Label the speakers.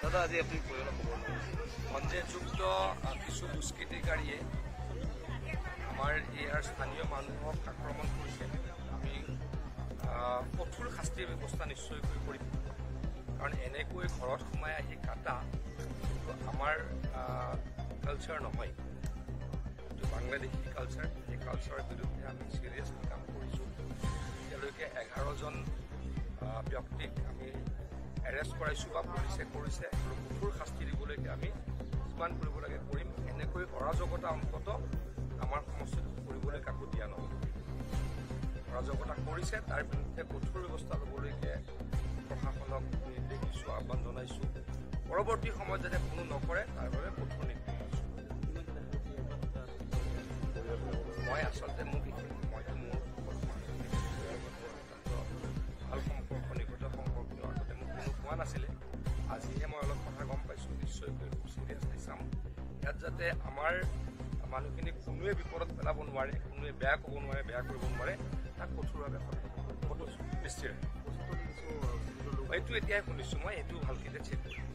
Speaker 1: দাদা আজি আপনি পৰিয়ালৰ খবৰ
Speaker 2: সন্দেহযুক্ত কিছু দুষ্কৃতিকাৰীয়ে আমাৰ ইয়াৰ স্থানীয় মানুহক আক্ৰমণ কৰিছে। আমি কঠোৰ শাস্তিৰ ব্যৱস্থা নিশ্চয়কৈ কৰিম, কাৰণ এনেকৈ ঘৰত সোমাই আহি কাটা আমাৰ কালচাৰ নহয়, এইটো বাংলাদেশী কালচাৰ। এই কালচাৰৰ বিৰুদ্ধে আমি চিৰিয়াছলি কাম কৰিছোঁ। এতিয়ালৈকে 11জন ব্যক্তিক আমি এৰেষ্ট কৰাইছোঁ বা পুলিচে কৰিছে, আৰু কঠোৰ শাস্তি দিবলৈকে আমি যিমান কৰিব লাগে কৰিম। এনেকৈ অৰাজকতা অন্তত আমাৰ সমষ্টিত কৰিবলৈ কাকো দিয়া নহ'ব। অৰাজকতা কৰিছে, তাৰ বিৰুদ্ধে কঠোৰ ব্যৱস্থা ল'বলৈকে প্ৰশাসনক নিৰ্দেশ দিছোঁ, আহ্বান জনাইছোঁ। পৰৱৰ্তী সময়ত যাতে কোনো নকৰে তাৰ বাবে কঠোৰ নিৰ্দেশ দিছোঁ। মই আচলতে মইতো মোৰ ভাল সম্পৰ্ক, নিকট সম্পৰ্কীয় আগতে মোক কোনো কোৱা নাছিলে। আজিহে মই অলপ কথা গম পাইছোঁ। নিশ্চয়কৈ খুব চিৰিয়াছলি চাম। ইয়াত যাতে আমাৰ মানুহখিনিক কোনোৱে বিপদত পেলাব নোৱাৰে, কোনোৱে বেয়া ক'ব নোৱাৰে, বেয়া কৰিব নোৱাৰে, তাক কঠোৰভাৱে দৃষ্টি ৰাখিম। এইটো এতিয়াই শুনিছোঁ মই, এইটো ভালকৈ চেক কৰিম।